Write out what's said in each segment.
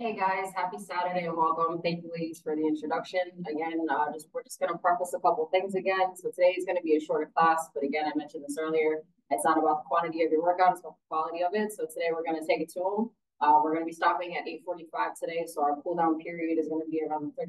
Hey guys, happy Saturday and welcome. Thank you, ladies, for the introduction. Again, we're just going to preface a couple things again. So today is going to be a shorter class, but again, I mentioned this earlier. It's not about the quantity of your workout; it's about the quality of it. So today we're going to take it to them. We're going to be stopping at 8:45 today, so our cool down period is going to be around the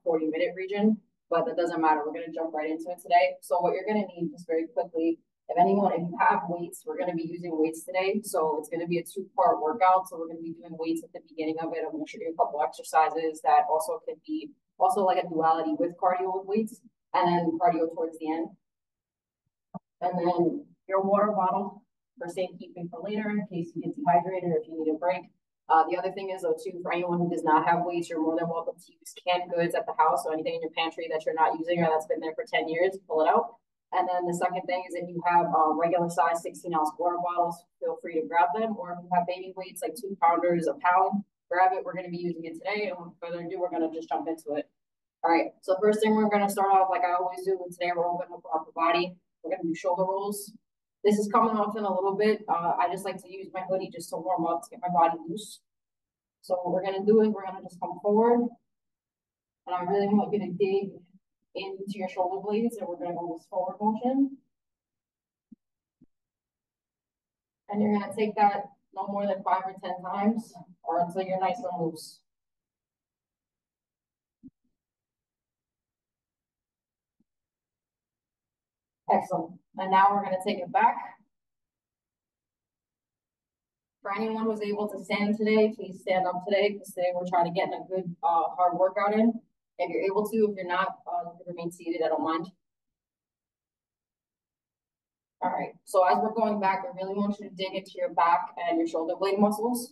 35-40 minute region. But that doesn't matter. We're going to jump right into it today. So what you're going to need, just very quickly, if you have weights, we're going to be using weights today. So it's going to be a two-part workout. So we're going to be doing weights at the beginning of it. I'm going to show you a couple exercises that also could be like a duality with cardio with weights, and then cardio towards the end. And then your water bottle for safekeeping for later in case you get dehydrated or if you need a break. The other thing is, though, too, for anyone who does not have weights, you're more than welcome to use canned goods at the house. So anything in your pantry that you're not using or that's been there for 10 years, pull it out. And then the second thing is if you have regular size 16-ounce water bottles, feel free to grab them. Or if you have baby weights like 2 pounders, a pound, grab it. We're going to be using it today. And without further ado, we're going to just jump into it. All right. So first thing we're going to start off like I always do. And today we're opening up our upper body. We're going to do shoulder rolls. This is coming off in a little bit. I just like to use my hoodie just to warm up to get my body loose. So what we're going to do is we're going to just come forward. And I really want you to dig into your shoulder blades, and we're going to go this forward motion. And you're going to take that no more than 5 or 10 times, or until you're nice and loose. Excellent. And now we're going to take it back. For anyone who's able to stand today, please stand up today, because today we're trying to get a good hard workout in. If you're able to, if you're not, you can remain seated, I don't mind. All right, so as we're going back, I really want you to dig into your back and your shoulder blade muscles.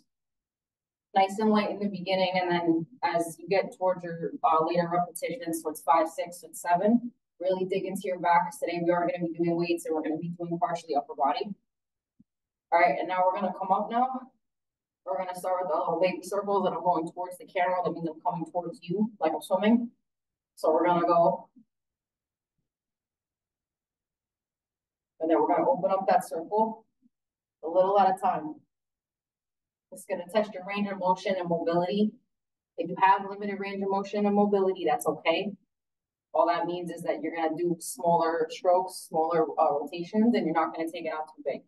Nice and light in the beginning, and then as you get towards your later repetitions, towards 5, 6, and 7, really dig into your back, because today we are going to be doing weights, and we're going to be doing partially upper body. All right, and now we're going to come up now. We're going to start with the little baby circles that I'm going towards the camera. That means I'm coming towards you like I'm swimming. So we're going to go. And then we're going to open up that circle a little at a time. It's going to test your range of motion and mobility. If you have limited range of motion and mobility, that's okay. All that means is that you're going to do smaller strokes, smaller rotations, and you're not going to take it out too big.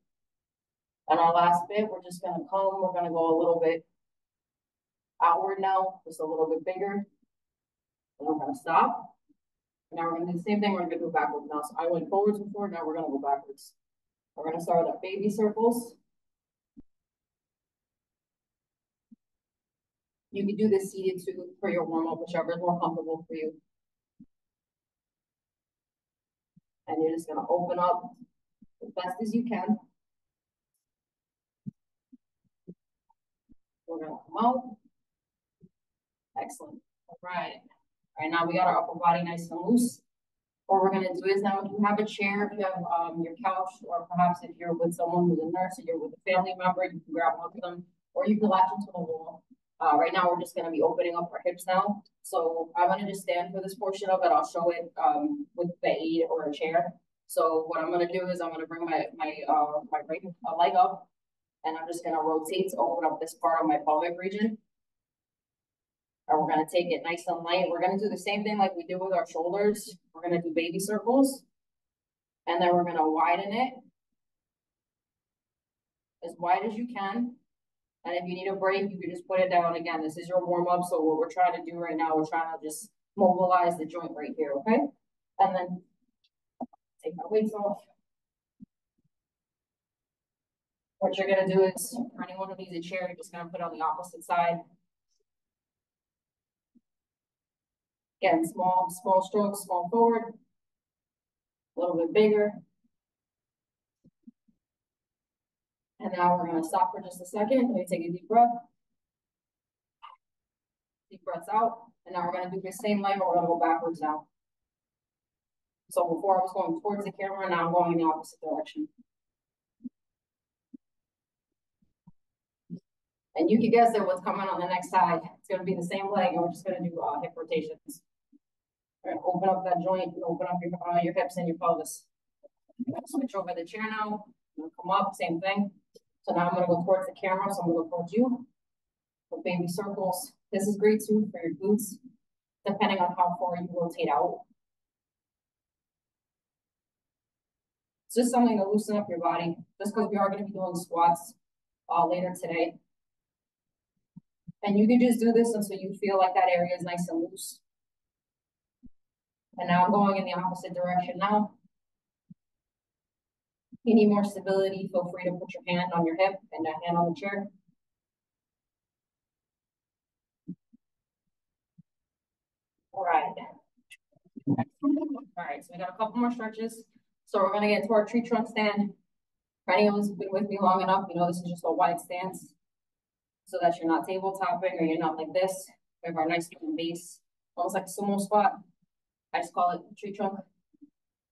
And our last bit, we're just going to come. We're going to go a little bit outward now, just a little bit bigger. And we're going to stop. And now we're going to do the same thing. We're going to go backwards now. So I went forwards before. Now we're going to go backwards. We're going to start with our baby circles. You can do this seated too for your warm-up, whichever is more comfortable for you. And you're just going to open up as best as you can. We're going to come out. Excellent. All right. All right, now we got our upper body nice and loose. What we're going to do is now, if you have a chair, if you have your couch, or perhaps if you're with someone who's a nurse or you're with a family member, you can grab onto them, or you can latch into the wall. Right now, we're just going to be opening up our hips now. So I'm going to just stand for this portion of it. I'll show it with the aid or a chair. So what I'm going to do is I'm going to bring my right leg up, and I'm just going to rotate to open up this part of my pelvic region. And we're going to take it nice and light. We're going to do the same thing like we did with our shoulders. We're going to do baby circles. And then we're going to widen it as wide as you can. And if you need a break, you can just put it down. Again, this is your warm-up. So what we're trying to do right now, we're trying to just mobilize the joint right here, okay? And then take my weights off. What you're going to do is, for anyone who needs a chair, you're just going to put it on the opposite side. Again, small strokes, small forward, a little bit bigger. And now we're going to stop for just a second. Let me take a deep breath. Deep breaths out. And now we're going to do the same leg, but we're going to go backwards now. So before I was going towards the camera, now I'm going in the opposite direction. And you can guess at what's coming on the next side. It's going to be the same leg, and we're just going to do hip rotations. We're going to open up that joint and open up your hips and your pelvis. Switch over the chair now. I'm going to come up, same thing. So now I'm going to go towards the camera, so I'm going to go towards you. with baby circles. This is great too for your glutes, depending on how far you rotate out. It's just something to loosen up your body, just because we are going to be doing squats later today. And you can just do this until you feel like that area is nice and loose. And now I'm going in the opposite direction now. If you need more stability, feel free to put your hand on your hip and a hand on the chair. All right. All right, so we got a couple more stretches. So we're gonna get into our tree trunk stand. For anyone who's been with me long enough, you know this is just a wide stance so that you're not tabletopping or you're not like this. We have our nice looking base, almost like a sumo squat. I just call it tree trunk,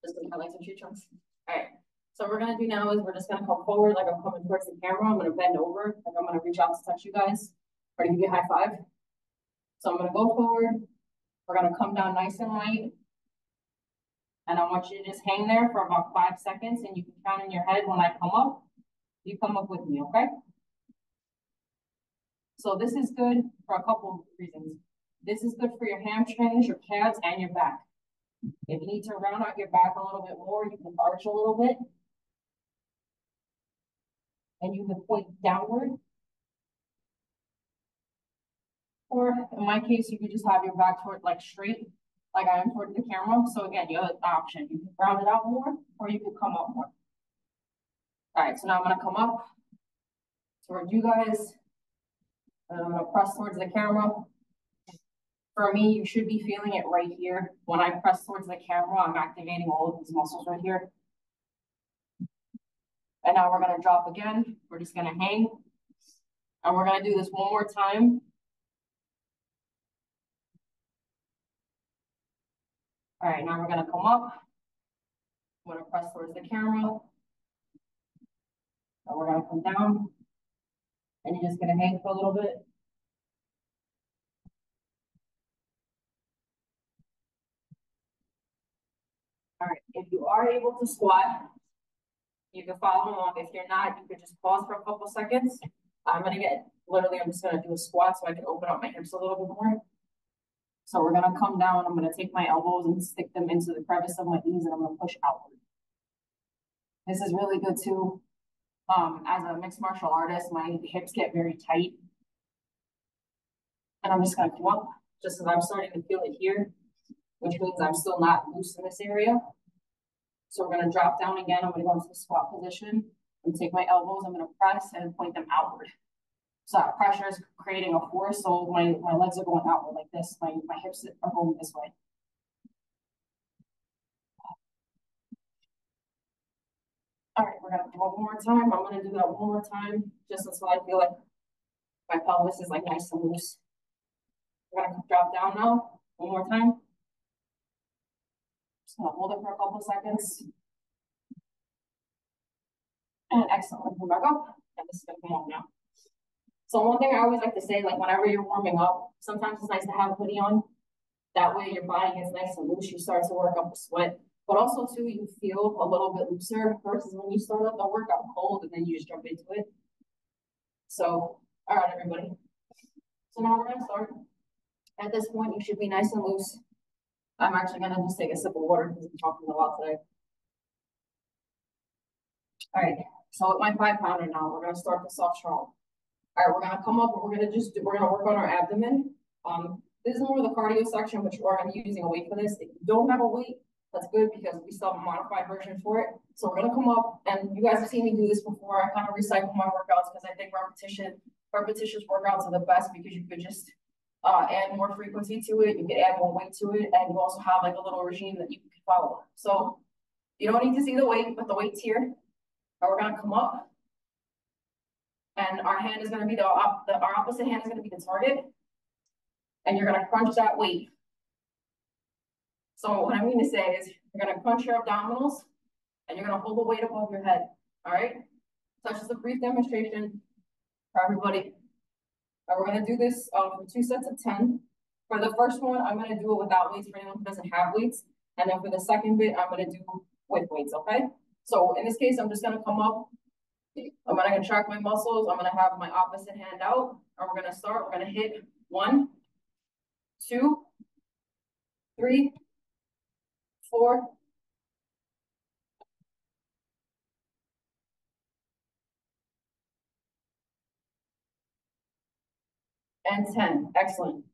just because I like some tree trunks. All right, so what we're gonna do now is we're just gonna come forward like I'm coming towards the camera. I'm gonna bend over, like I'm gonna reach out to touch you guys, or to give you a high five. So I'm gonna go forward. We're gonna come down nice and light. And I want you to just hang there for about 5 seconds, and you can count in your head when I come up. You come up with me, okay? So this is good for a couple of reasons. This is good for your hamstrings, your calves, and your back. If you need to round out your back a little bit more, you can arch a little bit. And you can point downward. Or in my case, you can just have your back toward like straight, like I am towards the camera. So again, you have an option. You can round it out more, or you can come up more. All right, so now I'm gonna come up towards you guys. And I'm gonna press towards the camera. For me, you should be feeling it right here. When I press towards the camera, I'm activating all of these muscles right here. And now we're gonna drop again. We're just gonna hang. And we're gonna do this one more time. All right, now we're gonna come up. I'm gonna press towards the camera. And we're gonna come down. And you're just gonna hang for a little bit. All right, if you are able to squat, you can follow along. If you're not, you could just pause for a couple seconds. I'm just gonna do a squat so I can open up my hips a little bit more. So we're gonna come down. I'm gonna take my elbows and stick them into the crevice of my knees, and I'm gonna push outward. This is really good too. As a mixed martial artist, my hips get very tight. And I'm just gonna come up, just as I'm starting to feel it here, which means I'm still not loose in this area. So we're gonna drop down again. I'm gonna go into the squat position and take my elbows. I'm gonna press and point them outward. So that pressure is creating a force. So my legs are going outward like this. My hips are going this way. All right, we're gonna do it one more time. I'm gonna do that one more time, just until I feel like my pelvis is like nice and loose. We're gonna drop down now, one more time. Just gonna hold it for a couple of seconds. And excellent, come back up. And this is gonna come on now. So one thing I always like to say, like whenever you're warming up, sometimes it's nice to have a hoodie on. That way your body gets nice and loose. You start to work up the sweat. But also too, you feel a little bit looser versus when you start up the workout cold and then you just jump into it. So, all right, everybody. So now we're gonna start. At this point, you should be nice and loose. I'm actually gonna just take a sip of water because I'm talking a lot today. All right, so with my 5-pounder now, we're gonna start the soft strong. All right, we're gonna come up and we're gonna work on our abdomen. This is more of the cardio section, but you are gonna be using a weight for this. If you don't have a weight, that's good because we still have a modified version for it. So we're gonna come up, and you guys have seen me do this before. I kind of recycle my workouts because I think repetitious workouts are the best because you could just add more frequency to it. You could add more weight to it, and you also have like a little regime that you can follow. So you don't need to see the weight, but the weight's here. And we're gonna come up, and our hand is gonna be our opposite hand is gonna be the target, and you're gonna crunch that weight. So what I mean to say is you're gonna crunch your abdominals, and you're gonna hold the weight above your head. All right. So that's just a brief demonstration for everybody. We're gonna do this for 2 sets of 10. For the first one, I'm gonna do it without weights for anyone who doesn't have weights. And then for the second bit, I'm gonna do with weights, okay? So in this case, I'm just gonna come up. I'm gonna contract my muscles. I'm gonna have my opposite hand out. and we're gonna start. We're gonna hit 1, 2, 3, 4, and 10. Excellent.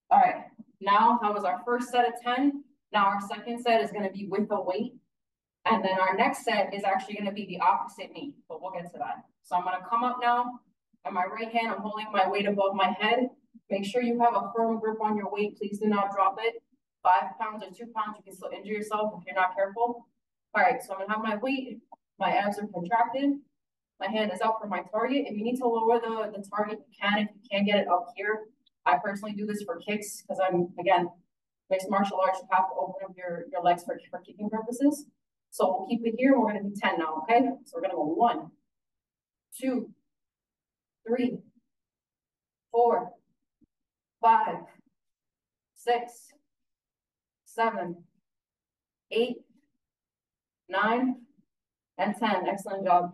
All right. Now that was our first set of 10. Now our second set is going to be with a weight. And then our next set is actually going to be the opposite knee, but we'll get to that. So I'm going to come up now. On my right hand, I'm holding my weight above my head. Make sure you have a firm grip on your weight. Please do not drop it. 5 pounds or 2 pounds, you can still injure yourself if you're not careful. All right, so I'm going to have my weight. My abs are contracted. My hand is out for my target. If you need to lower the target, you can. If you can't get it up here, I personally do this for kicks because I'm, again, mixed martial arts, you have to open up your legs for kicking purposes. So we'll keep it here. We're going to do 10 now, okay? So we're going to go 1, 2, 3, 4, 5, 6, 7, 8, 9, and 10. Excellent job.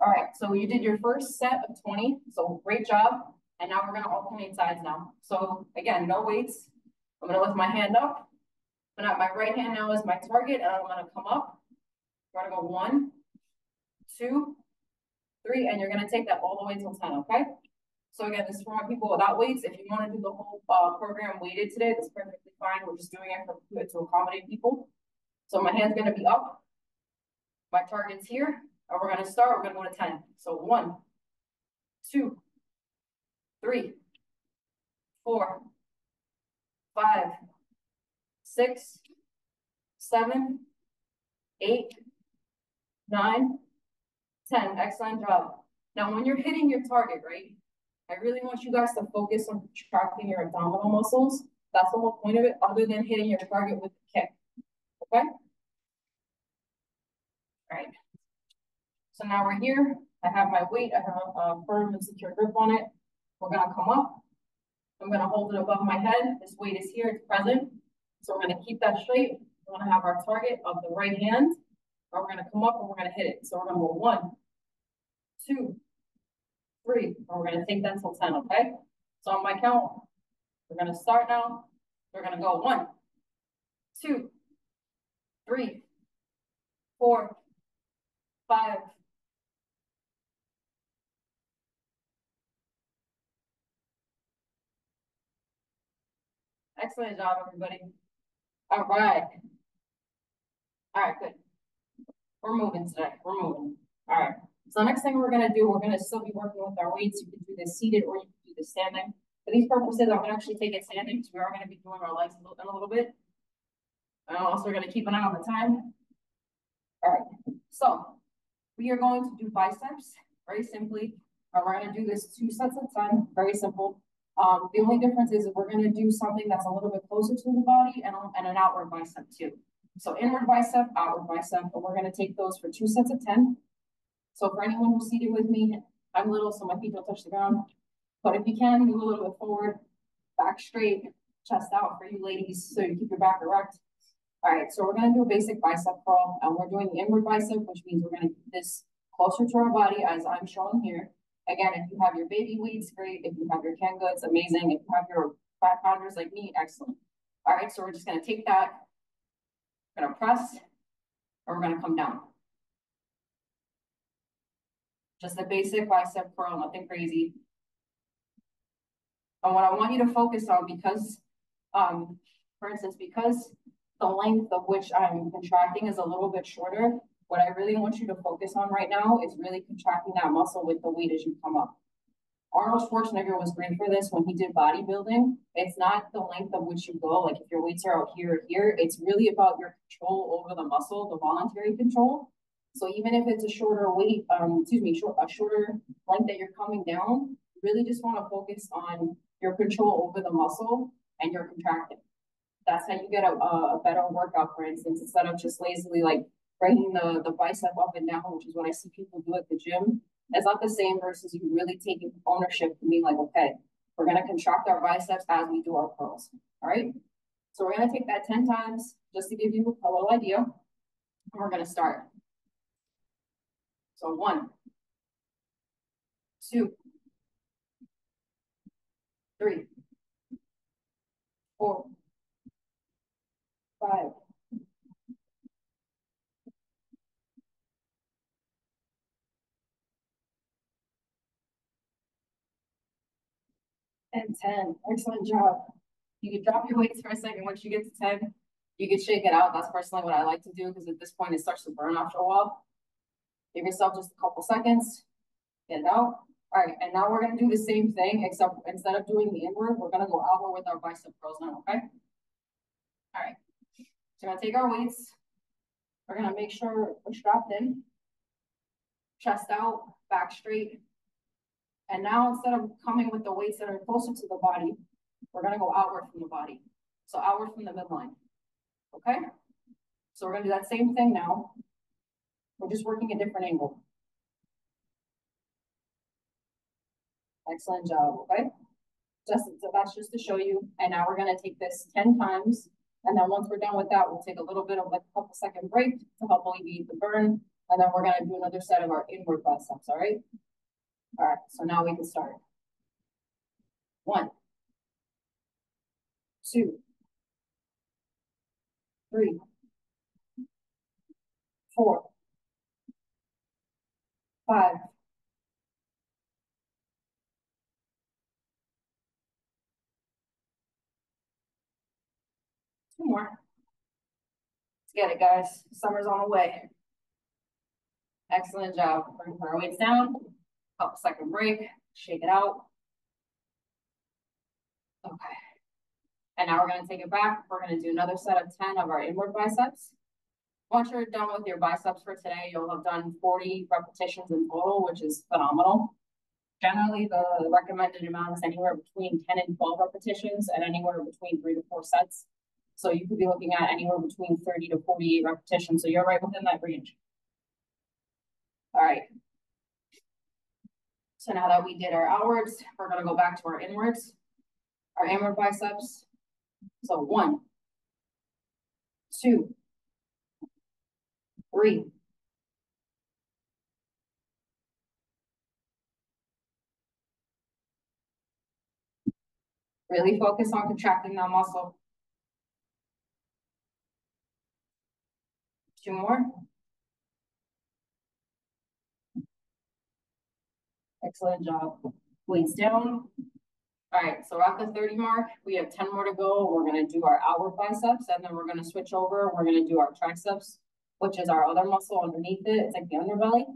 All right, so you did your first set of 20, so great job. And now we're gonna alternate sides now. So again, no weights. I'm gonna lift my hand up. And my right hand now is my target, and I'm gonna come up. We're gonna go 1, 2, 3, and you're gonna take that all the way till 10, okay? So again, this is for my people without weights. If you wanna do the whole program weighted today, that's perfectly fine. We're just doing it to accommodate people. So my hand's gonna be up. My target's here. And we're gonna start, we're gonna go to 10. So 1, 2, 3, 4, 5, 6, 7, 8, 9, 10. Excellent job. Now, when you're hitting your target, right, I really want you guys to focus on contracting your abdominal muscles. That's the whole point of it, other than hitting your target with the kick. Okay? All right. So now we're here. I have my weight. I have a firm and secure grip on it. We're going to come up. I'm going to hold it above my head. This weight is here. It's present. So we're going to keep that straight. We're going to have our target of the right hand. We're going to come up and we're going to hit it. So we're going to go 1, 2, 3. And we're going to take that till 10, okay? So on my count, we're going to start now. We're going to go 1, 2, 3, 4, 5. Excellent job, everybody. All right. All right, good. We're moving today. We're moving. All right. So the next thing we're going to do, we're going to still be working with our weights. You can do this seated or you can do this standing. For these purposes, I'm going to actually take it standing because we are going to be doing our legs in a little bit. And also, we're going to keep an eye on the time. All right. So we are going to do biceps very simply. We're going to do this 2 sets at a time. Very simple. The only difference is we're going to do something that's a little bit closer to the body and an outward bicep too. So inward bicep, outward bicep, but we're going to take those for 2 sets of 10. So for anyone who's seated with me, I'm little, so my feet don't touch the ground. But if you can, move a little bit forward, back straight, chest out for you ladies, so you keep your back erect. All right, so we're going to do a basic bicep curl, and we're doing the inward bicep, which means we're going to keep this closer to our body as I'm showing here. Again, if you have your baby weights, great. If you have your Kangoods, amazing. If you have your 5-pounders like me, excellent. All right, so we're just going to take that, we're going to press, and we're going to come down. Just a basic bicep curl, nothing crazy. And what I want you to focus on, because, for instance, because the length of which I'm contracting is a little bit shorter, what I really want you to focus on right now is really contracting that muscle with the weight as you come up. Arnold Schwarzenegger was great for this when he did bodybuilding. It's not the length of which you go, like if your weights are out here or here, it's really about your control over the muscle, the voluntary control. So even if it's a shorter weight, a shorter length that you're coming down, you really just want to focus on your control over the muscle and your contracting. That's how you get a better workout, for instance, instead of just lazily like bringing the bicep up and down, which is what I see people do at the gym. It's not the same versus you really taking ownership and being like, okay, we're going to contract our biceps as we do our curls. All right. So we're going to take that 10 times just to give you a little idea. And we're going to start. So 1, 2, 3, 4, 5, and 10. Excellent job. You can drop your weights for a second. Once you get to 10, you can shake it out. That's personally what I like to do because at this point it starts to burn after a while. Give yourself just a couple seconds. Get it out. All right, and now we're gonna do the same thing, except instead of doing the inward, we're gonna go outward with our bicep curls now, okay? All right, so we're gonna take our weights. We're gonna make sure we're strapped in, chest out, back straight. And now instead of coming with the weights that are closer to the body, we're gonna go outward from the body. So outward from the midline, okay? So we're gonna do that same thing now. We're just working a different angle. Excellent job, okay? So that's just to show you. And now we're gonna take this 10 times. And then once we're done with that, we'll take a little bit of like a couple second break to help alleviate the burn. And then we're gonna do another set of our inward biceps, all right? All right, so now we can start. 1, 2, 3, 4, 5, 2 more. Let's get it, guys. Summer's on the way. Excellent job. We're gonna put our weights down, couple second break, shake it out. Okay. And now we're gonna take it back. We're gonna do another set of 10 of our inward biceps. Once you're done with your biceps for today, you'll have done 40 repetitions in total, which is phenomenal. Generally, the recommended amount is anywhere between 10 and 12 repetitions and anywhere between 3 to 4 sets. So you could be looking at anywhere between 30 to 48 repetitions. So you're right within that range. All right. So now that we did our outwards, we're gonna go back to our inwards, our inward biceps. So 1, 2, 3, 4. Really focus on contracting that muscle. 2 more. Excellent job. Weights down. All right, so we're at the 30 mark. We have 10 more to go. We're gonna do our outward biceps, and then we're gonna switch over. We're gonna do our triceps, which is our other muscle underneath it. It's like the underbelly.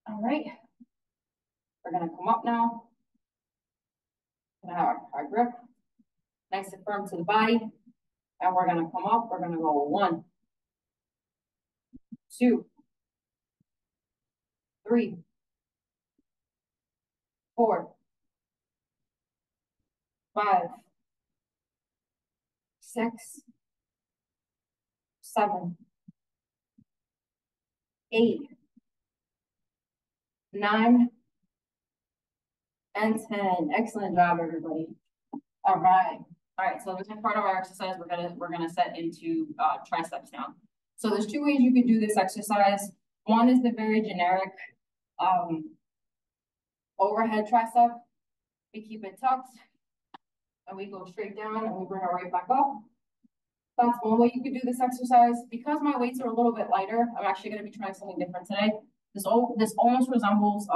All right. We're gonna come up now. We're gonna have our grip nice and firm to the body. And we're gonna come up. We're gonna go 1, 2, 3, 4, 5, 6, 7, 8, 9, and 10. Excellent job, everybody. All right. All right, so the next part of our exercise, we're gonna set into triceps now. So there's 2 ways you can do this exercise. One is the very generic overhead tricep. We keep it tucked, and we go straight down, and we bring our right back up. That's one way you could do this exercise. Because my weights are a little bit lighter, I'm actually gonna be trying something different today. This almost resembles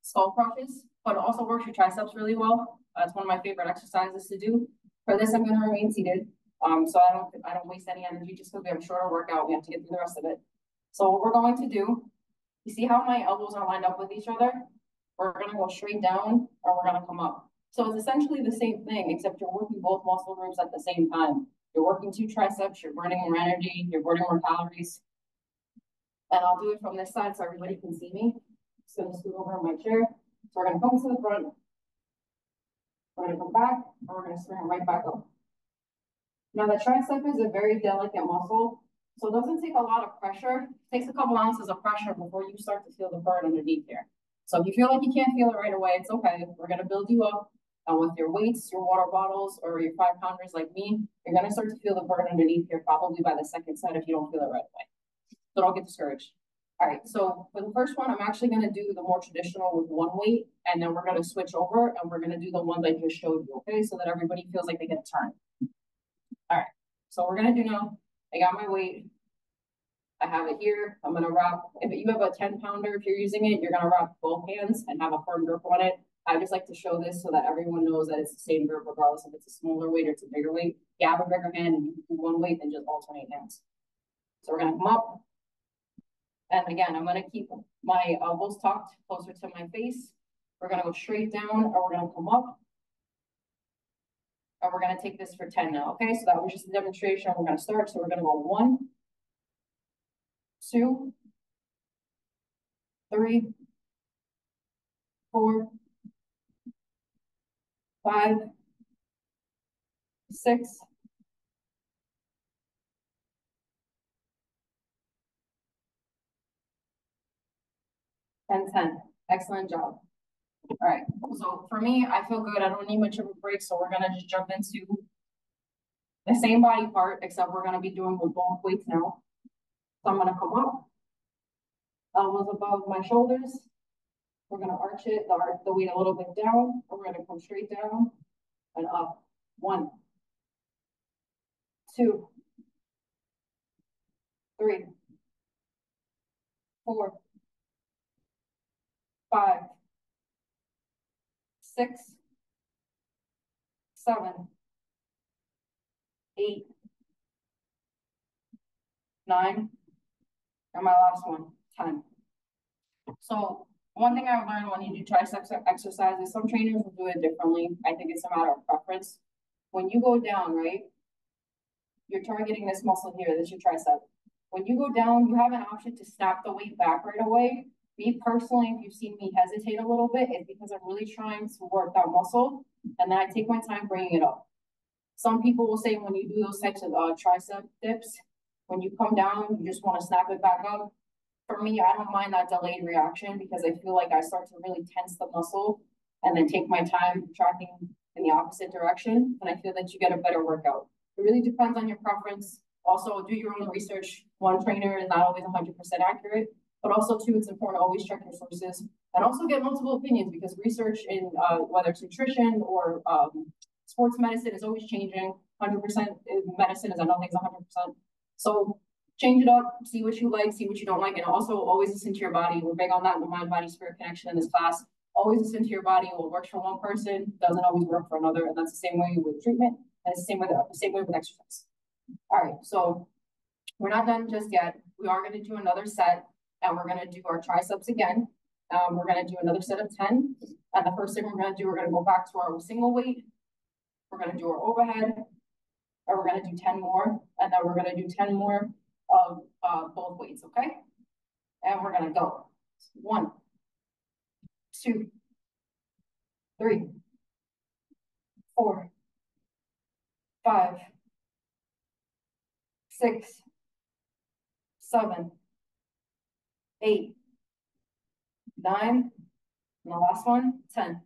skull crushes, but it also works your triceps really well. It's one of my favorite exercises to do. For this, I'm gonna remain seated. So I don't waste any energy just because we have a shorter workout. We have to get through the rest of it. So what we're going to do, you see how my elbows are lined up with each other? We're gonna go straight down, or we're gonna come up. So it's essentially the same thing, except you're working both muscle groups at the same time. You're working 2 triceps, you're burning more energy, you're burning more calories. And I'll do it from this side so everybody can see me. Just gonna scoot over in my chair. So we're gonna come to the front. We're gonna come back, and we're gonna swing right back up. Now the tricep is a very delicate muscle, so it doesn't take a lot of pressure. It takes a couple ounces of pressure before you start to feel the burn underneath here. So if you feel like you can't feel it right away, it's okay. We're gonna build you up. With your weights, your water bottles, or your 5-pounders like me, you're gonna start to feel the burn underneath here probably by the second set if you don't feel it right away. So don't get discouraged. All right, so for the first one, I'm actually gonna do the more traditional with one weight, and then we're gonna switch over and we're gonna do the ones I just showed you, okay? So that everybody feels like they get a turn. All right, so we're gonna do now, I got my weight. I have it here. I'm gonna wrap, if you have a 10-pounder, if you're using it, you're gonna wrap both hands and have a firm grip on it. I just like to show this so that everyone knows that it's the same grip regardless if it's a smaller weight or it's a bigger weight. If you have a bigger hand and you do one weight, then just alternate hands. So we're gonna come up. And again, I'm gonna keep my elbows tucked closer to my face. We're gonna go straight down and we're gonna come up. And we're gonna take this for 10 now, okay? So that was just a demonstration. We're gonna start. So we're gonna go 1, 2, 3, 4, 5, 6, and 10. Excellent job. All right, so for me, I feel good. I don't need much of a break, so we're gonna just jump into the same body part, except we're gonna be doing with both weights now. So I'm gonna come up, elbows above my shoulders. We're gonna arch it, the weight a little bit down, and we're gonna come straight down and up. 1, 2, 3, 4, 5, 6, 7, 8, 9, and my last one, 10. So one thing I learned when you do tricep exercises, some trainers will do it differently. I think it's a matter of preference. When you go down, right, you're targeting this muscle here, this is your tricep. When you go down, you have an option to snap the weight back right away. Me personally, if you've seen me hesitate a little bit, it's because I'm really trying to work that muscle, and then I take my time bringing it up. Some people will say when you do those types of tricep dips, when you come down, you just want to snap it back up. For me, I don't mind that delayed reaction because I feel like I start to really tense the muscle and then take my time tracking in the opposite direction. And I feel that you get a better workout. It really depends on your preference. Also, do your own research. One trainer is not always 100% accurate, but also too, it's important to always check your sources and also get multiple opinions because research in whether it's nutrition or sports medicine is always changing. 100% medicine is nothing's 100%. So change it up, see what you like, see what you don't like, and also always listen to your body. We're big on that in the mind, body, spirit connection in this class. Always listen to your body. What works for one person doesn't always work for another, and that's the same way with treatment, and it's the same way with exercise. All right, so we're not done just yet. We are going to do another set, and we're going to do our triceps again. We're going to do another set of 10, and the first thing we're going to do, we're going to go back to our single weight. We're going to do our overhead, and we're going to do 10 more, and then we're going to do 10 more of both weights, okay? And we're gonna go 1, 2, 3, 4, 5, 6, 7, 8, 9, and the last one, 10.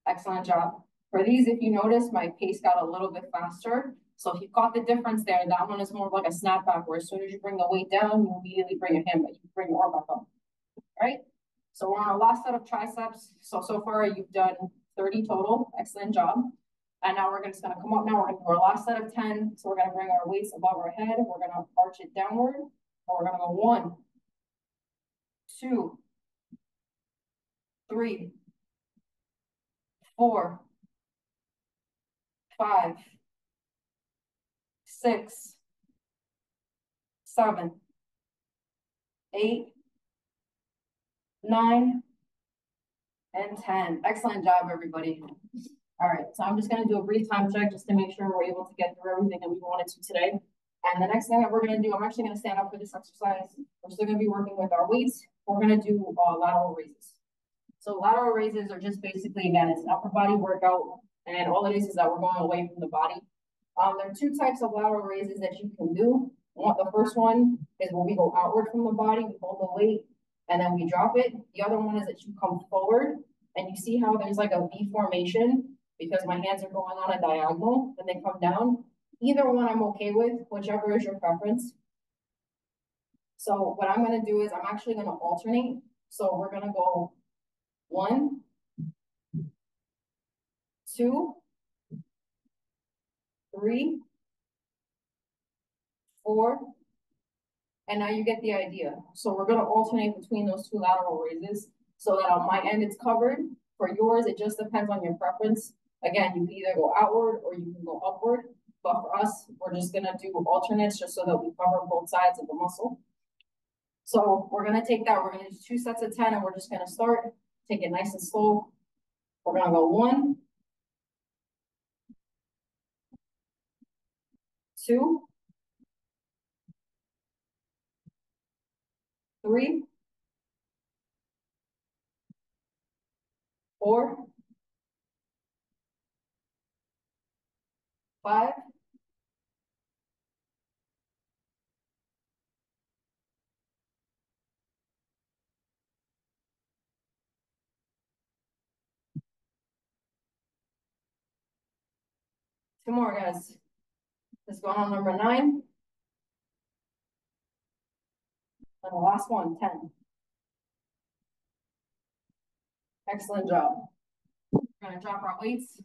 Excellent job. For these, if you notice, my pace got a little bit faster. So if you caught the difference there, that one is more of like a snapback, where as soon as you bring the weight down, you immediately bring your hand, but you bring your arm back up. All right? So we're on our last set of triceps. So far you've done 30 total. Excellent job. And now we're just gonna come up now. We're gonna do our last set of 10. So we're gonna bring our weights above our head. We're gonna arch it downward. And we're gonna go 1, 2, 3, 4, 5, 6, 7, 8, 9, and 10. Excellent job, everybody. All right, so I'm just gonna do a brief time check just to make sure we're able to get through everything that we wanted to today. And the next thing that we're gonna do, I'm actually gonna stand up for this exercise. We're still gonna be working with our weights. We're gonna do lateral raises. So lateral raises are just basically, again, it's an upper body workout, and all it is that we're going away from the body. There are 2 types of lateral raises that you can do. The first one is when we go outward from the body, we hold the weight, and then we drop it. The other one is that you come forward, and you see how there's like a V formation because my hands are going on a diagonal, and they come down. Either one I'm okay with, whichever is your preference. So what I'm gonna do is I'm actually gonna alternate. So we're gonna go 1, 2, 3, 4, and now you get the idea. So we're gonna alternate between those two lateral raises so that on my end it's covered. For yours, it just depends on your preference. Again, you can either go outward or you can go upward. But for us, we're just gonna do alternates just so that we cover both sides of the muscle. So we're gonna take that, we're gonna do 2 sets of 10 and we're just gonna start, take it nice and slow. We're gonna go 1, 2, 3, 4, 5, 2 more guys. Let's go on number 9. And the last one, 10. Excellent job. We're gonna drop our weights.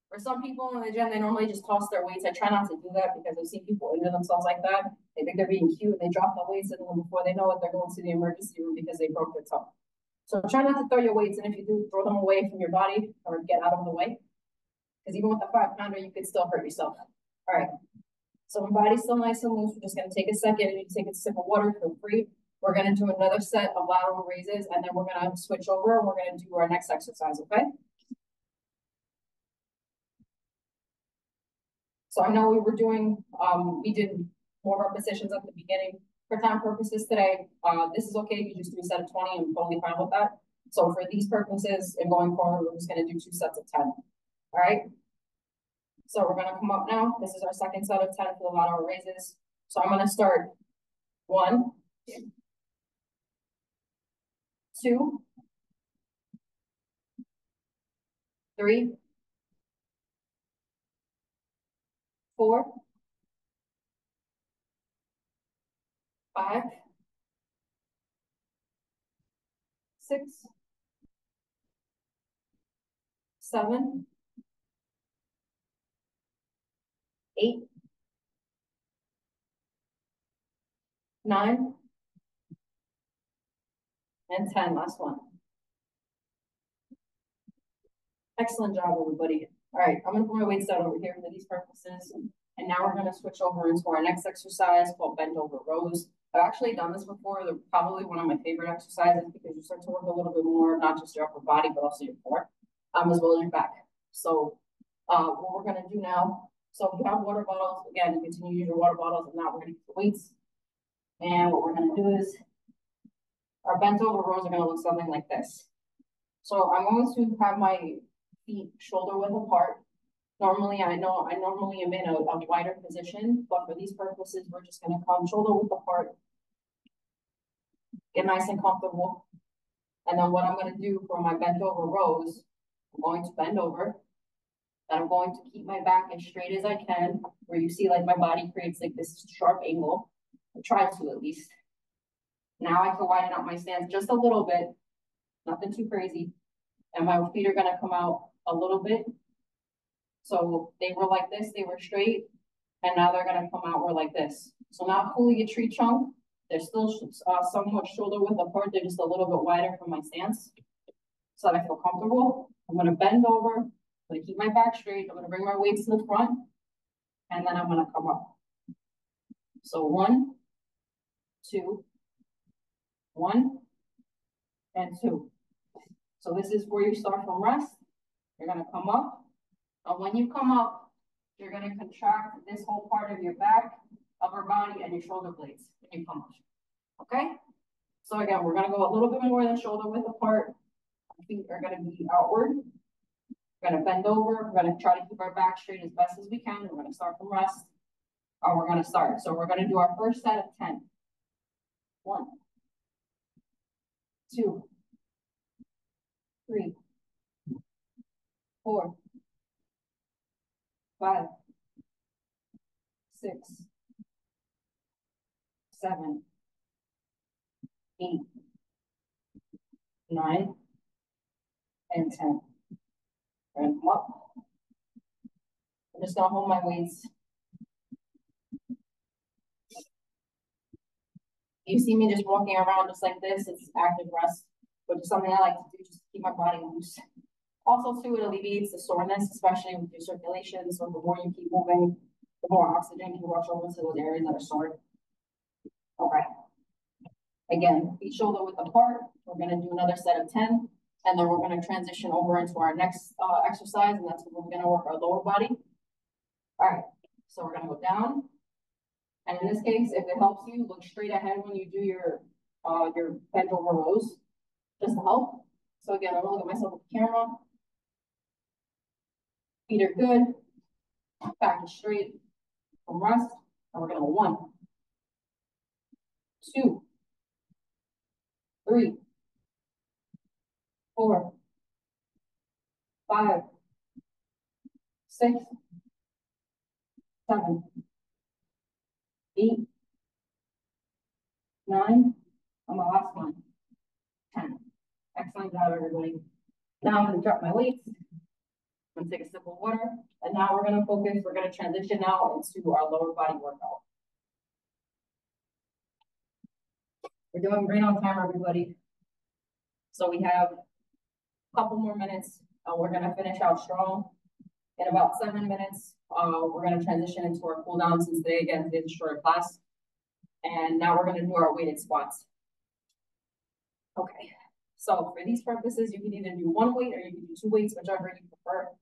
For some people in the gym, they normally just toss their weights. I try not to do that because I've seen people injure themselves like that. They think they're being cute, they drop the weights, and then before they know it, they're going to the emergency room because they broke their toe. So try not to throw your weights, and if you do, throw them away from your body or get out of the way. Because even with a 5-pounder, you could still hurt yourself. All right. So my body's still nice and loose. We're just gonna take a second and you take a sip of water, feel free. We're gonna do another set of lateral raises and then we're gonna switch over and we're gonna do our next exercise, okay? So I know we were doing, we did more repetitions at the beginning. For time purposes today, this is okay if you just do a set of 20, I'm totally fine with that. So for these purposes and going forward, we're just gonna do 2 sets of 10, all right? So we're gonna come up now. This is our second set of 10 for the lateral raises. So I'm gonna start 1, 2, 3, 4, 5, 6, 7, 8, 9, and 10. Last one. Excellent job, everybody. All right, I'm gonna put my weights down over here for these purposes. And now we're gonna switch over into our next exercise called bent over rows. I've actually done this before. They're probably one of my favorite exercises because you start to work a little bit more, not just your upper body, but also your core, as well as your back. So what we're gonna do now, so if you have water bottles, again, you continue to use your water bottles. If not, we're gonna use the weights. And what we're gonna do is our bent over rows are gonna look something like this. So I'm going to have my feet shoulder width apart. Normally, I normally am in a wider position, but for these purposes, we're just gonna come shoulder width apart, get nice and comfortable. And then what I'm gonna do for my bent over rows, I'm going to bend over, and I'm going to keep my back as straight as I can, where you see like my body creates like this sharp angle. I try to at least. Now I can widen out my stance just a little bit, nothing too crazy. And my feet are gonna come out a little bit. So they were like this, they were straight, and now they're gonna come outward like this. So not fully a tree trunk, they're still somewhat shoulder width apart, they're just a little bit wider from my stance, so that I feel comfortable. I'm gonna bend over, I'm gonna keep my back straight, I'm gonna bring my weights to the front, and then I'm gonna come up. So 1, 2, 1, and 2. So this is where you start from rest. You're gonna come up, and when you come up, you're gonna contract this whole part of your back, upper body, and your shoulder blades when you come up. Okay? So again, we're gonna go a little bit more than shoulder width apart. Our feet are gonna be outward. We're gonna bend over. We're gonna try to keep our back straight as best as we can. We're gonna start from rest. Or we're gonna start. So we're gonna do our first set of 10. 1, 2, 3, 4, 5, 6, 7, 8, 9, and 10. And come up. I'm just gonna hold my weights. You see me just walking around just like this, it's active rest, which is something I like to do just to keep my body loose. Also, too, it alleviates the soreness, especially with your circulation. So the more you keep moving, the more oxygen can rush over to those areas that are sore. Okay. Again, feet shoulder width apart. We're gonna do another set of 10, and then we're gonna transition over into our next exercise, and that's when we're gonna work our lower body. All right, so we're gonna go down. And in this case, if it helps you, look straight ahead when you do your bent over rows, just to help. So again, I'm gonna look at myself with the camera. Feet are good. Back is straight from rest. And we're gonna go 1, 2, 3, 4, 5, 6, 7, 8, 9, on the last one, 10. Excellent job, everybody. Now I'm gonna drop my weights. I'm gonna take a sip of water, and now we're gonna focus, we're gonna transition now into our lower body workout. We're doing great on time, everybody. So we have a couple more minutes. We're gonna finish out strong. In about 7 minutes, we're gonna transition into our cool down since today, again, today's a shorter class. And now we're gonna do our weighted squats. Okay, so for these purposes, you can either do 1 weight or you can do 2 weights, whichever you prefer.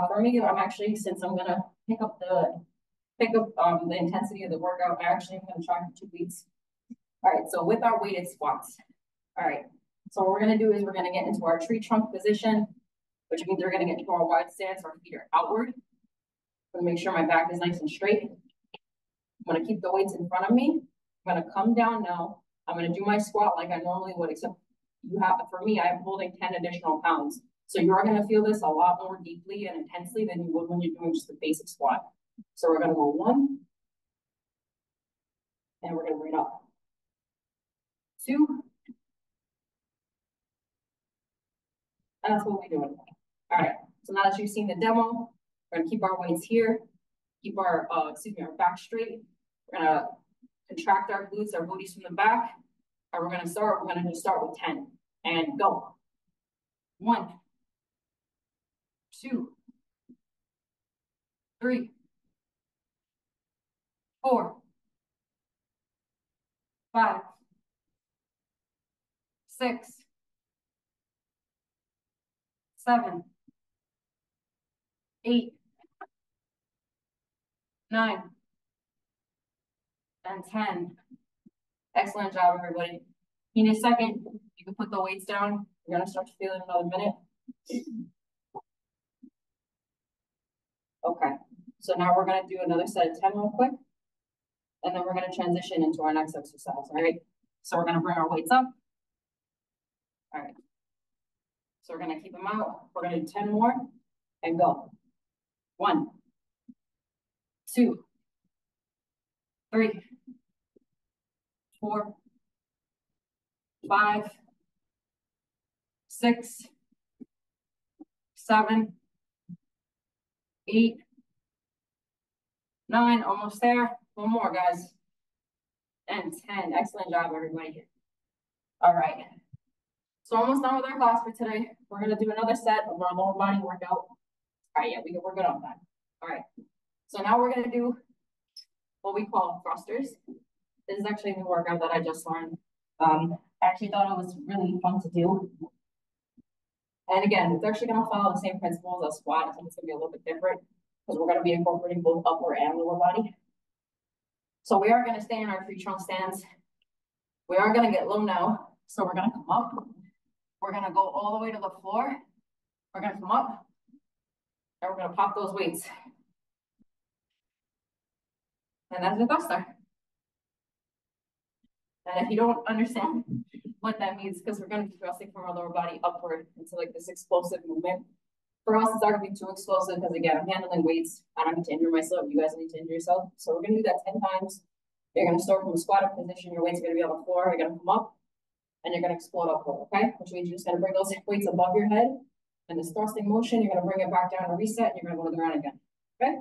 For me, I'm actually, since I'm gonna pick up the intensity of the workout, I actually am gonna try for 2 weights. All right, so with our weighted squats. All right, so what we're gonna do is we're gonna get into our tree trunk position, which means we're gonna get into our wide stance, our feet are outward. I'm gonna make sure my back is nice and straight. I'm gonna keep the weights in front of me. I'm gonna come down now. I'm gonna do my squat like I normally would, except for me, I'm holding 10 additional pounds. So you're gonna feel this a lot more deeply and intensely than you would when you're doing just a basic squat. So we're gonna go 1, and we're gonna bring it up. 2, and that's what we're doing. All right, so now that you've seen the demo, we're gonna keep our weights here, keep our, our back straight. We're gonna contract our glutes, our booties from the back, and we're gonna just start with 10, and go. 1, 2, 3, 4, 5, 6, 7, 8, 9, and 10. Excellent job, everybody. In a second, you can put the weights down. You're gonna start to feel it in another minute. Okay, so now we're gonna do another set of 10 real quick. And then we're gonna transition into our next exercise, all right? So we're gonna bring our weights up. All right. So we're gonna keep them out. We're gonna do 10 more and go. 1, 2, 3, 4, 5, 6, 7, 8, 9, almost there. 1 more, guys. And 10. Excellent job, everybody. All right. So almost done with our class for today. We're gonna do another set of our lower body workout. All right, yeah, we're good on that. All right. So now we're gonna do what we call thrusters. This is actually a new workout that I just learned. I actually thought it was really fun to do. And again, it's actually gonna follow the same principles as squat. I think it's gonna be a little bit different because we're gonna be incorporating both upper and lower body. So we are gonna stay in our tree trunk stance. We are gonna get low now. So we're gonna come up. We're gonna go all the way to the floor. We're gonna come up and we're gonna pop those weights. And that's the thruster. And if you don't understand what that means, because we're gonna be thrusting from our lower body upward into like this explosive movement. For us, it's not gonna be too explosive because again, I'm handling weights. I don't need to injure myself. You guys need to injure yourself. So we're gonna do that 10 times. You're gonna start from a squatted position. Your weight's gonna be on the floor. You're gonna come up. and you're gonna explode upward, okay? Which means you're just gonna bring those weights above your head, and this thrusting motion, you're gonna bring it back down to reset, and you're gonna go to the ground again, okay?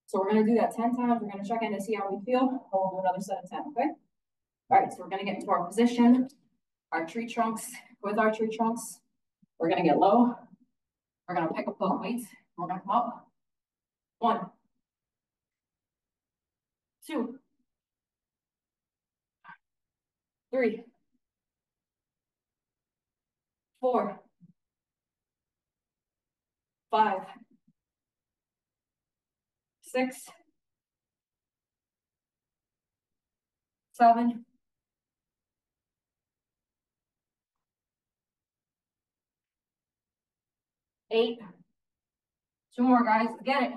So we're gonna do that 10 times. We're gonna check in to see how we feel, and we'll do another set of 10, okay? All right, so we're gonna get into our position, our tree trunks. With our tree trunks, we're gonna get low. We're gonna pick up those weights. We're gonna come up. 1, 2, 3, 4, 5, 6, 7, 8. 2 more, guys. Get it.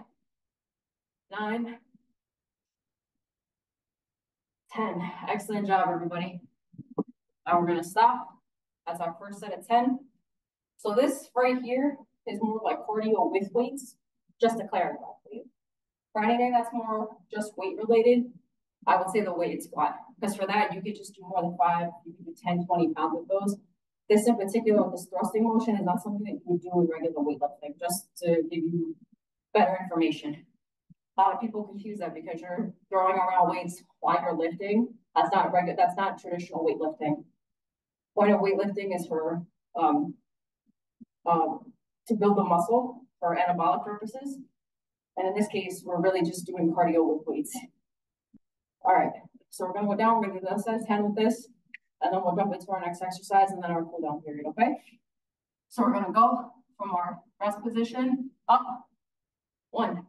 9, 10. Excellent job, everybody. Now we're gonna stop. That's our first set of 10. So this right here is more like cardio with weights, just to clarify for you. For anything that's more just weight related, I would say the weighted squat. Because for that, you could just do more than 5, you could do 10, 20 pounds with those. This in particular, this thrusting motion is not something that you would do in regular weightlifting, just to give you better information. A lot of people confuse that because you're throwing around weights while you're lifting. That's not traditional weightlifting. Point of weightlifting is for to build the muscle for anabolic purposes. And in this case, we're really just doing cardio with weights. All right, so we're gonna go down, we're gonna do the set 10 with this, and then we'll jump into our next exercise and then our cool down period, okay? So we're gonna go from our rest position up. 1,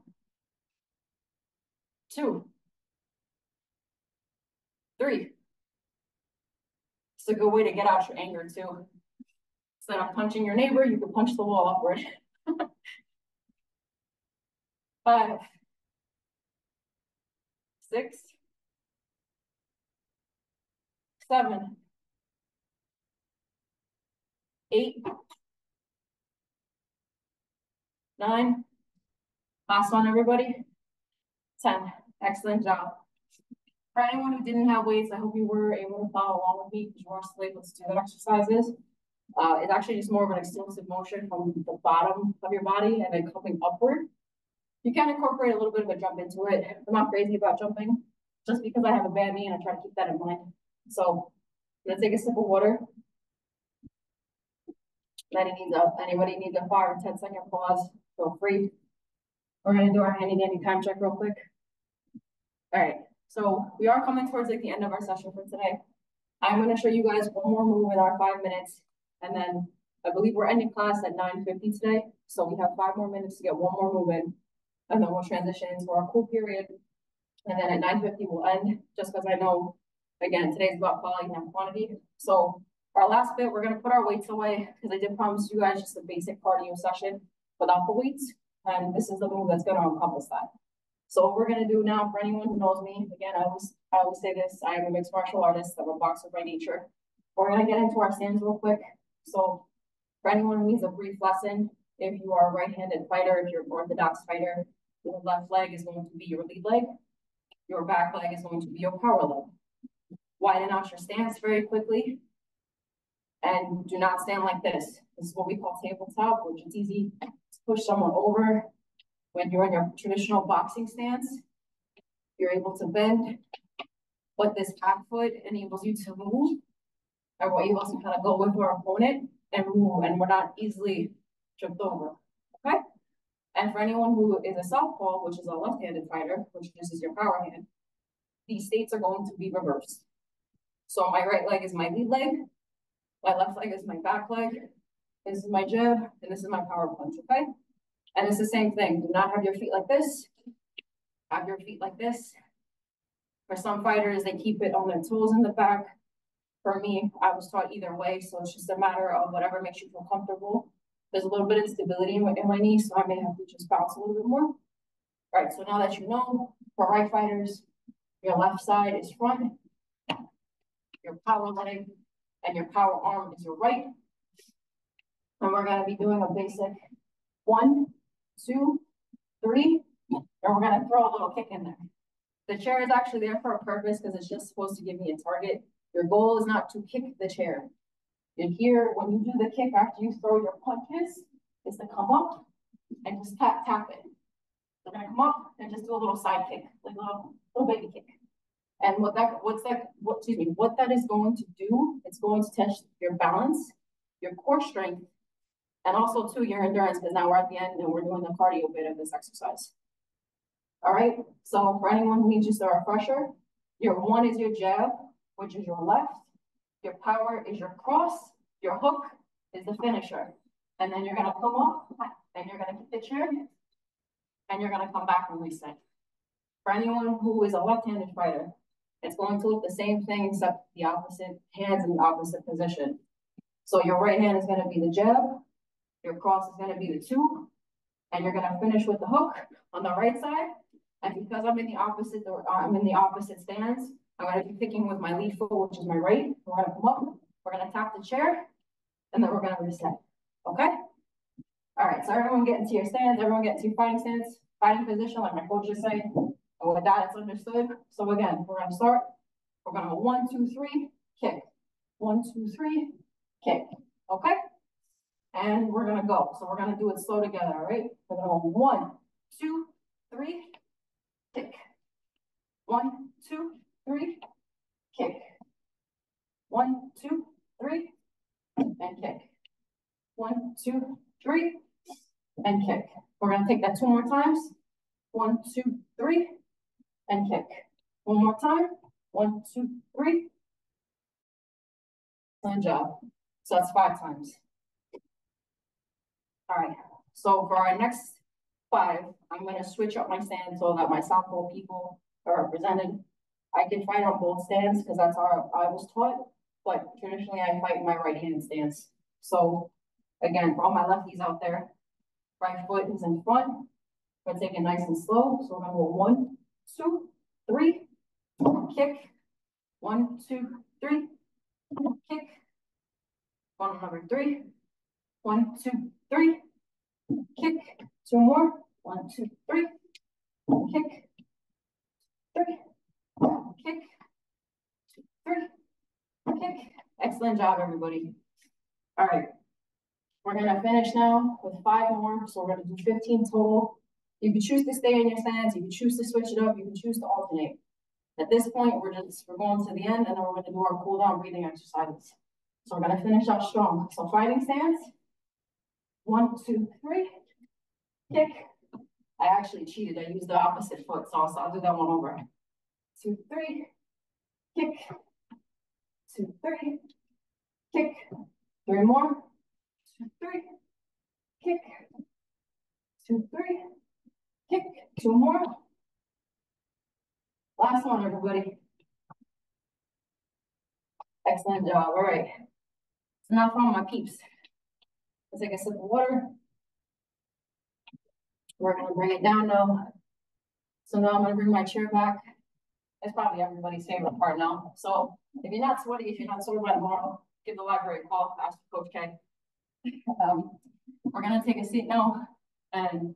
2, 3. It's a good way to get out your anger too. Instead of punching your neighbor, you can punch the wall upward. 5, 6, 7, 8, 9. Last one, everybody. 10. Excellent job. For anyone who didn't have weights, I hope you were able to follow along with me because you are still able to do that exercises. It's actually just more of an explosive motion from the bottom of your body and then coming upward. You can incorporate a little bit of a jump into it. I'm not crazy about jumping just because I have a bad knee and I try to keep that in mind. So I'm gonna take a sip of water. Anybody needs a 5 or 10-second pause, feel free. We're gonna do our handy dandy time check real quick. All right, so we are coming towards like the end of our session for today. I'm gonna show you guys one more move in our 5 minutes, and then I believe we're ending class at 9:50 today. So we have 5 more minutes to get one more move in, and then we'll transition into our cool period. And then at 9:50 we'll end, just because I know, again, today's about quality, not quantity. So our last bit, we're gonna put our weights away because I did promise you guys just a basic cardio session without the weights. And this is the move that's gonna encompass that. So what we're gonna do now, for anyone who knows me, again, I always say this, I am a mixed martial artist, I'm a boxer by nature. We're gonna get into our stands real quick. So for anyone who needs a brief lesson, if you are a right-handed fighter, if you're an orthodox fighter, your left leg is going to be your lead leg. Your back leg is going to be your power leg. Widen out your stance very quickly. And do not stand like this. This is what we call tabletop, which is easy to push someone over. When you're in your traditional boxing stance, you're able to bend, but this back foot enables you to move, and we're able to kind of go with our opponent and move, and we're not easily tripped over, okay? And for anyone who is a southpaw, which is a left-handed fighter, which uses your power hand, these states are going to be reversed. So my right leg is my lead leg, my left leg is my back leg, this is my jab, and this is my power punch, okay? And it's the same thing. Do not have your feet like this. Have your feet like this. For some fighters, they keep it on their toes in the back. For me, I was taught either way, so it's just a matter of whatever makes you feel comfortable. There's a little bit of stability in my knee, so I may have to just bounce a little bit more. All right, so now that you know, for right fighters, your left side is front, your power leg, and your power arm is your right. And we're gonna be doing a basic 1, 2, 3, and we're gonna throw a little kick in there. The chair is actually there for a purpose because it's just supposed to give me a target. Your goal is not to kick the chair. And here, when you do the kick after you throw your punches, is to come up and just tap, tap it. We're gonna come up and just do a little side kick, like a little baby kick. And what that is going to do, it's going to test your balance, your core strength, and also too your endurance, because now we're at the end and we're doing the cardio bit of this exercise. All right, so for anyone who needs just a refresher, your one is your jab, which is your left. Your power is your cross. Your hook is the finisher. And then you're gonna come up and you're gonna kick the chair and you're gonna come back and reset. For anyone who is a left-handed fighter, it's going to look the same thing except the opposite hands in the opposite position. So your right hand is gonna be the jab, your cross is gonna be the two, and you're gonna finish with the hook on the right side. And because I'm in the opposite stance, I'm gonna be picking with my lead foot, which is my right. We're gonna come up, we're gonna tap the chair, and then we're gonna reset. Okay? All right, so everyone get into your stance, everyone get into your fighting stance, fighting position, like my coach is saying. And with that, it's understood. So again, we're gonna start. We're gonna go 1, 2, 3, kick. 1, 2, 3, kick. Okay? And we're gonna go. So we're gonna do it slow together, all right? We're gonna go 1, 2, 3, kick. 1, 2, 3, kick. 1, 2, 3, and kick. 1, 2, 3, and kick. We're gonna take that 2 more times. 1, 2, 3, and kick. 1 more time. 1, 2, 3. Good job. So that's 5 times. All right. So for our next 5, I'm gonna switch up my stance so that my southpaw people are represented. I can fight on both stands because that's how I was taught, but traditionally I fight in my right hand stance. So again, for all my lefties out there, right foot is in front. We're gonna take it nice and slow. So we're gonna go 1, 2, 3, kick. 1, 2, 3, kick. One number 3. 1, 2, 3, kick. 2 more. 1, 2, 3, kick. 3, kick. 3, kick. Excellent job, everybody. All right. We're gonna finish now with 5 more. So we're gonna do 15 total. You can choose to stay in your stance. You can choose to switch it up. You can choose to alternate. At this point, we're going to the end, and then we're gonna do our cool down breathing exercises. So we're gonna finish out strong. So fighting stance. 1, 2, 3, kick. I actually cheated. I used the opposite foot, so I'll do that one over. 2, 3, kick. 2, 3, kick. 3 more. 2, 3, kick. 2, 3, kick. 2 more. Last one, everybody. Excellent job. All right. So now from my peeps. Let's take a sip of water. We're gonna bring it down now. So now I'm gonna bring my chair back. It's probably everybody's favorite part now. So if you're not sweaty, if you're not sore by tomorrow, give the library a call, ask Coach K. We're gonna take a seat now, and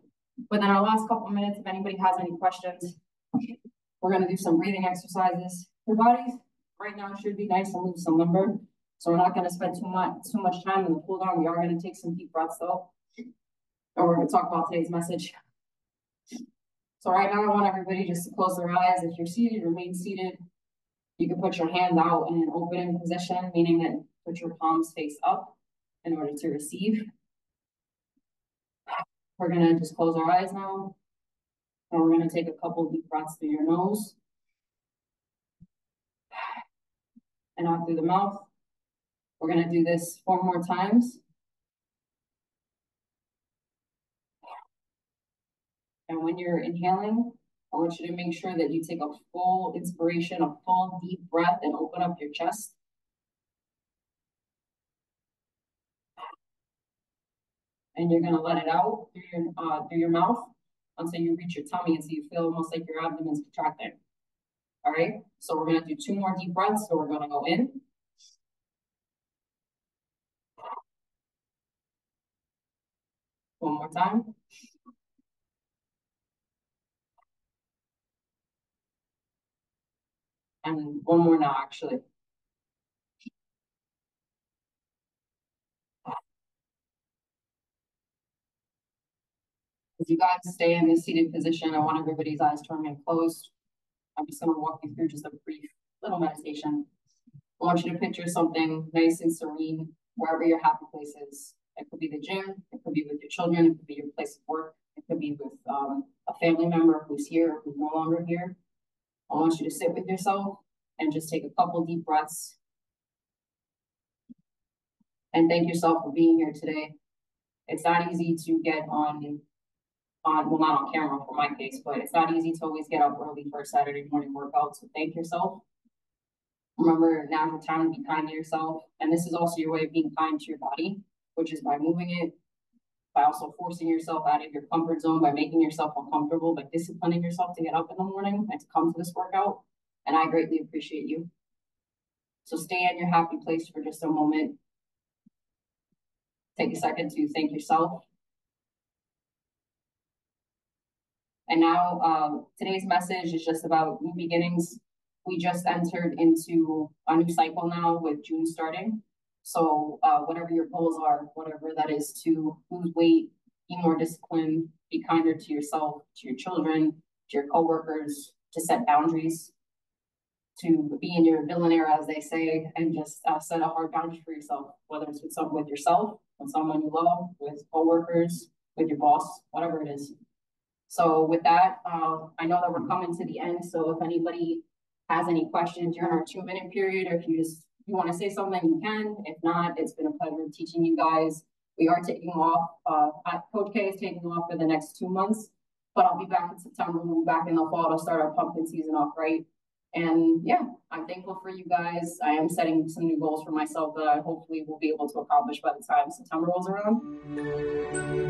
within our last couple of minutes, if anybody has any questions, we're gonna do some breathing exercises. Your bodies right now should be nice and loose and limber, so we're not gonna spend too much time in the cool down. We are gonna take some deep breaths though, and we're gonna talk about today's message. So right now, I want everybody just to close their eyes. If you're seated, remain seated. You can put your hands out in an opening position, meaning that put your palms face up in order to receive. We're gonna just close our eyes now, and we're gonna take a couple deep breaths through your nose and out through the mouth. We're gonna do this 4 more times. And when you're inhaling, I want you to make sure that you take a full inspiration, a full deep breath, and open up your chest. And you're gonna let it out through your mouth until you reach your tummy, and so you feel almost like your abdomen's contracting. All right, so we're gonna do 2 more deep breaths. So we're gonna go in. One more time. And one more now, actually. As you guys stay in this seated position, I want everybody's eyes to remain closed. I'm just going to walk you through just a brief little meditation. I want you to picture something nice and serene wherever your happy place is. It could be the gym, it could be with your children, it could be your place of work, it could be with a family member who's here, who's no longer here. I want you to sit with yourself and just take a couple deep breaths and thank yourself for being here today. It's not easy to get well, not on camera for my case, but it's not easy to always get up early for a Saturday morning workout. So thank yourself. Remember, now's your time to be kind to yourself. And this is also your way of being kind to your body, which is by moving it, by also forcing yourself out of your comfort zone, by making yourself uncomfortable, by disciplining yourself to get up in the morning and to come to this workout. And I greatly appreciate you. So stay in your happy place for just a moment. Take a second to thank yourself. And now today's message is just about new beginnings. We just entered into a new cycle now with June starting. So whatever your goals are, whatever that is, to lose weight, be more disciplined, be kinder to yourself, to your children, to your coworkers, to set boundaries, to be in your villain era, as they say, and just set a hard boundary for yourself, whether it's with yourself, with someone you love, with coworkers, with your boss, whatever it is. So with that, I know that we're coming to the end. So if anybody has any questions during our 2-minute period, or if you want to say something, you can. If not, it's been a pleasure teaching you guys. We are taking off. Coach K is taking off for the next 2 months, but I'll be back in September. We'll be back in the fall to start our pumpkin season off right. And yeah, I'm thankful for you guys. I am setting some new goals for myself that I hopefully will be able to accomplish by the time September rolls around.